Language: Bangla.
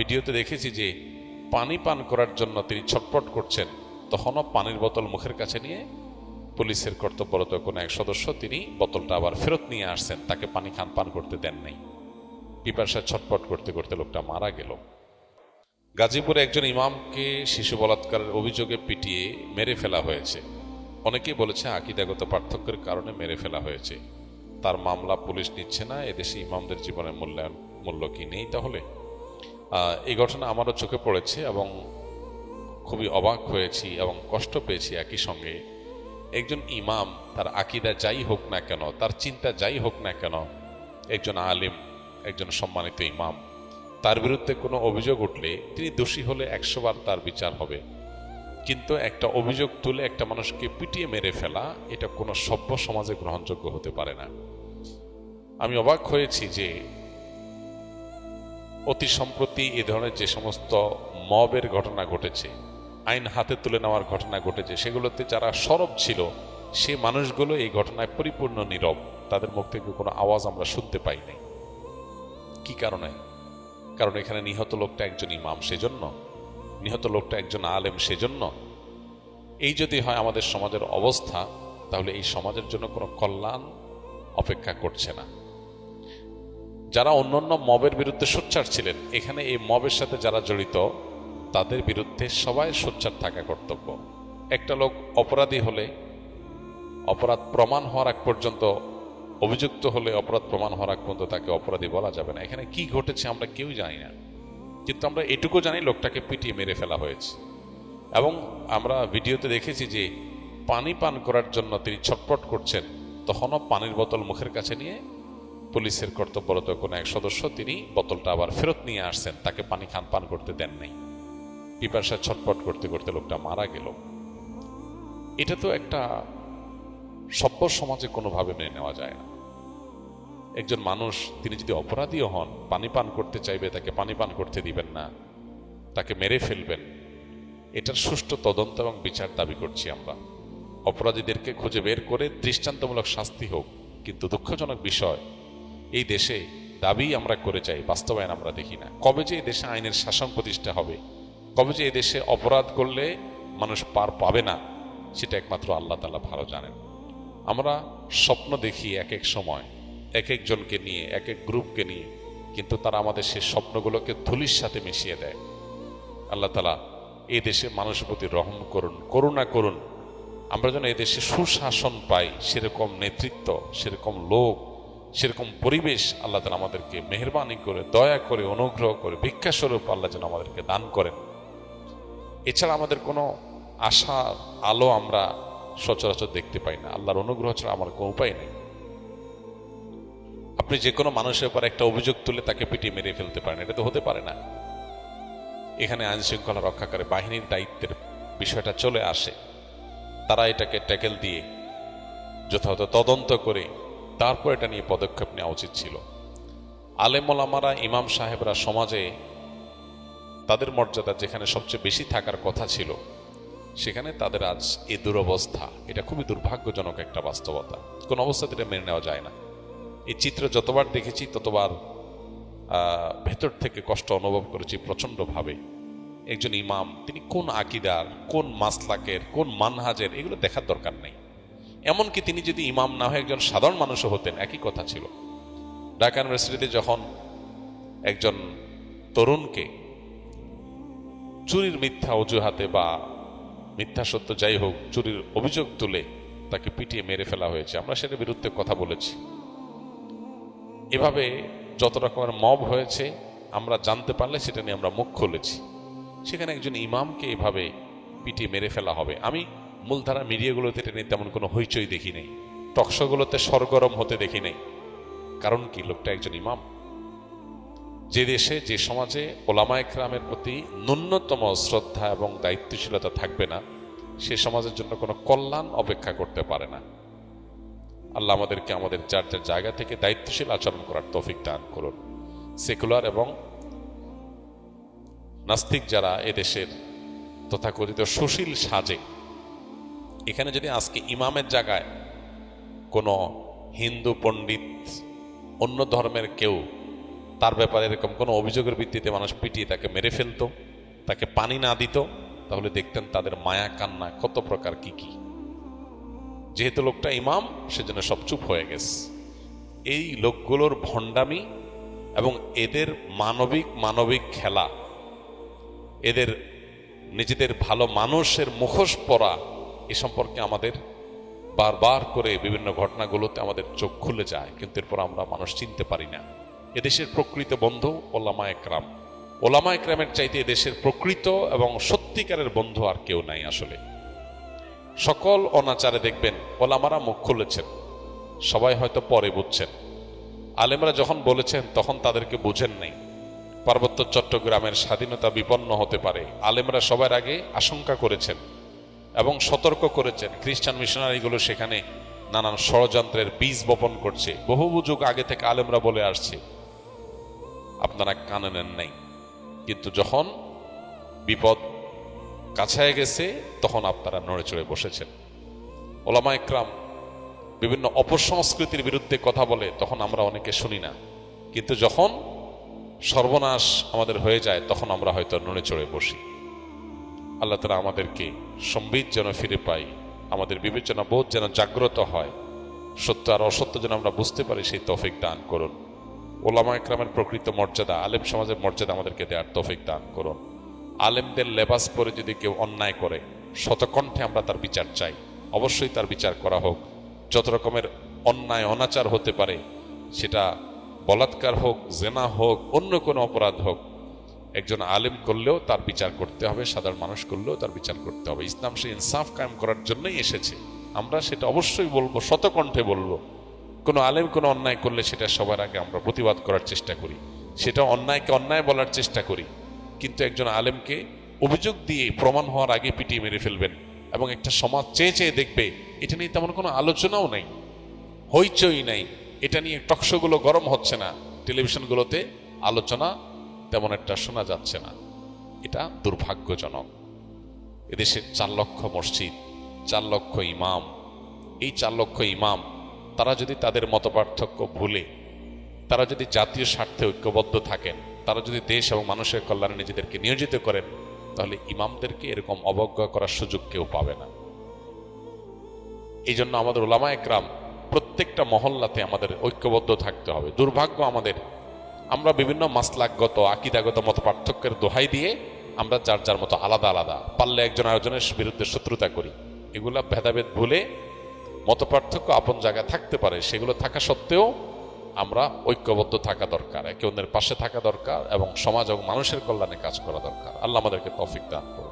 ভিডিওতে দেখেছি যে পানি পান করার জন্য তিনি ছটফট করছেন, তখনও পানির বোতল মুখের কাছে নিয়ে পুলিশের কর্তব্যরত কোনো এক সদস্য তিনি বোতলটা আবার ফেরত নিয়ে আসছেন, তাকে পানি পান করতে দেন নাই। পিপাসায় ছটফট করতে করতে লোকটা মারা গেল। গাজীপুরে একজন ইমামকে শিশু বলাৎকারের অভিযোগে পিটিয়ে মেরে ফেলা হয়েছে। অনেকেই বলেছে আকীদাগত পার্থক্যের কারণে মেরে ফেলা হয়েছে। তার মামলা পুলিশ নিচ্ছে না। এদেশে ইমামদের জীবনের মূল্য কি নেই তাহলে? এই ঘটনা আমারও চোখে পড়েছে এবং খুবই অবাক হয়েছি এবং কষ্ট পেয়েছি একই সঙ্গে। একজন ইমাম, তার আকীদা যাই হোক না কেন, তার চিন্তা যাই হোক না কেন, একজন আলিম, একজন সম্মানিত ইমাম, তার বিরুদ্ধে কোনো অভিযোগ উঠলে তিনি দোষী হলে 100 বার তার বিচার হবে। কিন্তু একটা অভিযোগ তুলে একটা মানুষকে পিটিয়ে মেরে ফেলা, এটা কোনো সভ্য সমাজে গ্রহণযোগ্য হতে পারে না। আমি অবাক হয়েছি যে অতি সম্প্রতি এ ধরনের যে সমস্ত মবের ঘটনা ঘটেছে, আইন হাতে তুলে নেওয়ার ঘটনা ঘটেছে, সেগুলোতে যারা সরব ছিল সে মানুষগুলো এই ঘটনায় পরিপূর্ণ নীরব। তাদের মুখ থেকে কোনো আওয়াজ আমরা শুনতে পাই নাই। কি কারণে? কারণ এখানে নিহত লোকটা একজন ইমাম, সেজন্য নিহত লোকটা একজন আলেম, সেজন্য। এই যদি হয় আমাদের সমাজের অবস্থা, তাহলে এই সমাজের জন্য কোনো কল্যাণ অপেক্ষা করছে না। যারা অন্যান্য মবের বিরুদ্ধে সোচ্চার ছিলেন, এখানে এই মবের সাথে যারা জড়িত তাদের বিরুদ্ধে সবাই সোচ্চার থাকা কর্তব্য। একটা লোক অপরাধী হলে, অপরাধ প্রমাণ হওয়ার আগ পর্যন্ত, অভিযুক্ত হলে অপরাধ প্রমাণ হওয়ার আগ পর্যন্ত তাকে অপরাধী বলা যাবে না। এখানে কি ঘটেছে আমরা কেউ জানি না, কিন্তু আমরা এটুকু জানি লোকটাকে পিটিয়ে মেরে ফেলা হয়েছে। এবং আমরা ভিডিওতে দেখেছি যে পানি পান করার জন্য তিনি ছটফট করছেন, তখনও পানির বোতল মুখের কাছে নিয়ে পুলিশের কর্তব্যরত কোনো এক সদস্য তিনি বোতলটা আবার ফেরত নিয়ে আসছেন, তাকে পানি পান করতে দেন নাই। পিপাসায় ছটফট করতে করতে লোকটা মারা গেল। এটা তো একটা সভ্য সমাজে কোনোভাবে মেনে নেওয়া যায় না। একজন মানুষ তিনি যদি অপরাধীও হন, পানি পান করতে চাইবে, তাকে পানি পান করতে দিবেন না, তাকে মেরে ফেলবেন। এটার সুষ্ঠু তদন্ত এবং বিচার দাবি করছি আমরা। অপরাধীদেরকে খুঁজে বের করে দৃষ্টান্তমূলক শাস্তি হোক। কিন্তু দুঃখজনক বিষয়, এই দেশে দাবি আমরা করে চাই, বাস্তবায়ন আমরা দেখি না। কবে যে এই দেশে আইনের শাসন প্রতিষ্ঠা হবে, কবে যে এই দেশে অপরাধ করলে মানুষ পার পাবে না, সেটা একমাত্র আল্লাহ তাআলা ভালো জানেন। আমরা স্বপ্ন দেখি এক এক সময়, এক একজনকে নিয়ে, এক এক গ্রুপকে নিয়ে, কিন্তু তারা আমাদের সেই স্বপ্নগুলোকে ধুলির সাথে মিশিয়ে দেয়। আল্লাহ তাআলা এই দেশে মানুষের প্রতি রহম করুন, করুণা করুন। আমরা যেন এই দেশে সুশাসন পাই, সেরকম নেতৃত্ব, সেরকম লোক, সেরকম পরিবেশ আল্লাহ তাআলা আমাদেরকে মেহেরবানি করে, দয়া করে, অনুগ্রহ করে, ভিক্ষাস্বরূপ আল্লাহ যেন আমাদেরকে দান করেন। এছাড়া আমাদের কোনো আশা আলো আমরা সচরাচর দেখতে পাই না। আল্লাহর অনুগ্রহ ছাড়া আমার কোনো উপায় নেই। আপনি যে কোনো মানুষের উপর একটা অভিযোগ তুলে তাকে পিটিয়ে মেরে ফেলতে পারেন, এটা তো হতে পারে না। এখানে আইন শৃঙ্খলা রক্ষাকারী বাহিনীর দায়িত্বের বিষয়টা চলে আসে। তারা এটাকে ট্যাকেল দিয়ে যথাযথ তদন্ত করে তারপর এটা নিয়ে পদক্ষেপ নেওয়া উচিত ছিল। আলেম ওলামারা, ইমাম সাহেবরা সমাজে তাদের মর্যাদা যেখানে সবচেয়ে বেশি থাকার কথা ছিল, সেখানে তাদের আজ এই দুরবস্থা। এটা খুবই দুর্ভাগ্যজনক একটা বাস্তবতা। কোন অবস্থাতে এটা মেনে নেওয়া যায় না। এই চিত্র যতবার দেখেছি ততবার ভেতর থেকে কষ্ট অনুভব করেছি প্রচন্ডভাবে। একজন ইমাম, তিনি কোন আকীদার, কোন মাসলাকের, কোন মানহাজের, এগুলো দেখার দরকার নেই। এমনকি তিনি যদি ইমাম না হয়ে একজন সাধারণ মানুষও হতেন, একই কথা ছিল। ঢাকা ইউনিভার্সিটিতে যখন একজন তরুণকে চুরির মিথ্যা অজুহাতে বা মিথ্যা সত্য যাই হোক, চুরির অভিযোগ তুলে তাকে পিটিয়ে মেরে ফেলা হয়েছে, আমরা সেটার বিরুদ্ধে কথা বলেছি। এভাবে যত রকমের মব হয়েছে আমরা জানতে পারলে সেটা নিয়ে আমরা মুখ খুলেছি। সেখানে একজন ইমামকে এভাবে পিটিয়ে মেরে ফেলা হবে। আমি মূলধারা মিডিয়াগুলোতে এটা নিয়ে তেমন কোনো হইচই দেখি নেই, টকশোগুলোতে সরগরম হতে দেখি নেই। কারণ কি? লোকটা একজন ইমাম। যে দেশে, যে সমাজে ওলামায়ে কেরামের প্রতি ন্যূনতম শ্রদ্ধা এবং দায়িত্বশীলতা থাকবে না, সে সমাজের জন্য কোনো কল্যাণ অপেক্ষা করতে পারে না। আল্লাহ আমাদেরকে আমাদের যার যার জায়গা থেকে দায়িত্বশীল আচরণ করার তৌফিক দান করুন। সেকুলার এবং নাস্তিক যারা এদেশের তথাকথিত সুশীল সাজে, এখানে যদি আজকে ইমামের জায়গায় কোনো হিন্দু পণ্ডিত, অন্য ধর্মের কেউ তার ব্যাপারে এরকম কোনো অভিযোগের ভিত্তিতে মানুষ পিটিয়ে তাকে মেরে ফেলতো, তাকে পানি না দিত, তাহলে দেখতেন তাদের মায়া কান্না কত প্রকার কি কি। যেহেতু লোকটা ইমাম, সেজন্য সব চুপ হয়ে গেছে। এই লোকগুলোর ভণ্ডামি এবং এদের মানবিক খেলা, এদের নিজেদের ভালো মানুষের মুখোশ পরা, এ সম্পর্কে আমাদের বারবার করে বিভিন্ন ঘটনাগুলোতে আমাদের চোখ খুলে যায়, কিন্তু এরপর আমরা মানুষ চিনতে পারি না। এদেশের প্রকৃত বন্ধু ওলামা একরাম। ওলামা একরামের চাইতে এদেশের প্রকৃত এবং সত্যিকারের বন্ধু আর কেউ নাই। আসলে সকল অনাচারে দেখবেন ওলামারা মুখ খুলেছেন, সবাই হয়তো পরে বুঝছেন। আলেমরা যখন বলেছেন তখন তাদেরকে বুঝেন নাই। পার্বত্য চট্টগ্রামের স্বাধীনতা বিপন্ন হতে পারে, আলেমরা সবার আগে আশঙ্কা করেছেন এবং সতর্ক করেছেন। খ্রিস্টান মিশনারিগুলো সেখানে নানান ষড়যন্ত্রের বীজ বপন করছে, বহু যুগ আগে থেকে আলেমরা বলে আসছে, আপনারা কানে নেন নাই। কিন্তু যখন বিপদ কাছায় গেছে তখন আপনারা নড়ে চড়ে বসেছেন। ওলামা একরাম বিভিন্ন অপসংস্কৃতির বিরুদ্ধে কথা বলে, তখন আমরা অনেকে শুনি না, কিন্তু যখন সর্বনাশ আমাদের হয়ে যায় তখন আমরা হয়তো নড়ে চড়ে বসি। আল্লাহ তাআলা আমাদেরকে সম্বিত যেন ফিরে পাই, আমাদের বিবেচনা বোধ যেন জাগ্রত হয়, সত্য আর অসত্য যেন আমরা বুঝতে পারি, সেই তৌফিক দান করুন। ওলামা একরামের প্রকৃত মর্যাদা, আলেম সমাজের মর্যাদা আমাদেরকে দেওয়ার তৌফিক দান করুন। আলেমদের লেবাস পরে যদি কেউ অন্যায় করে, শতকণ্ঠে আমরা তার বিচার চাই, অবশ্যই তার বিচার করা হোক। যত রকমের অন্যায় অনাচার হতে পারে, সেটা বলাৎকার হোক, জেনা হোক, অন্য কোনো অপরাধ হোক, একজন আলেম করলেও তার বিচার করতে হবে, সাধারণ মানুষ করলেও তার বিচার করতে হবে। ইসলাম সে ইনসাফ কায়েম করার জন্যই এসেছে, আমরা সেটা অবশ্যই বলবো, শতকণ্ঠে বলবো। কোনো আলেম কোনো অন্যায় করলে সেটা সবার আগে আমরা প্রতিবাদ করার চেষ্টা করি, সেটা অন্যায়কে অন্যায় বলার চেষ্টা করি। কিন্তু একজন আলেমকে অভিযোগ দিয়ে প্রমাণ হওয়ার আগে পিটিয়ে মেরে ফেলবেন এবং একটা সমাজ চেয়ে চেয়ে দেখবে, এটা নিয়ে তেমন কোনো আলোচনাও নেই, হইচই নাই, এটা নিয়ে টকশোগুলো গরম হচ্ছে না, টেলিভিশনগুলোতে আলোচনা তেমন একটা শোনা যাচ্ছে না, এটা দুর্ভাগ্যজনক। এদেশের 4 লক্ষ মসজিদ, 4 লক্ষ ইমাম, এই 4 লক্ষ ইমাম তারা যদি তাদের মতপার্থক্য ভুলে, তারা যদি জাতীয় স্বার্থে ঐক্যবদ্ধ থাকেন, তারা যদি দেশ এবং মানুষের কল্যাণে নিজেদেরকে নিয়োজিত করেন, তাহলে ইমামদেরকে এরকম অবজ্ঞা করার সুযোগ কেউ পাবে না। এই জন্য আমাদের ওলামা একরাম প্রত্যেকটা মহল্লাতে আমাদের ঐক্যবদ্ধ থাকতে হবে। দুর্ভাগ্য আমাদের, আমরা বিভিন্ন মাসলাকগত আকীদাগত মত পার্থক্যের দোহাই দিয়ে আমরা যার যার মতো আলাদা আলাদা, পারলে একজন আরেকজনের বিরুদ্ধে শত্রুতা করি। এগুলা ভেদাভেদ ভুলে, মত পার্থক্য আপন জায়গায় থাকতে পারে, সেগুলো থাকা সত্ত্বেও আমরা ঐক্যবদ্ধ থাকা দরকার, একে অন্যের পাশে থাকা দরকার এবং সমাজ এবং মানুষের কল্যাণে কাজ করা দরকার। আল্লাহ আমাদেরকে তৌফিক দান করুন।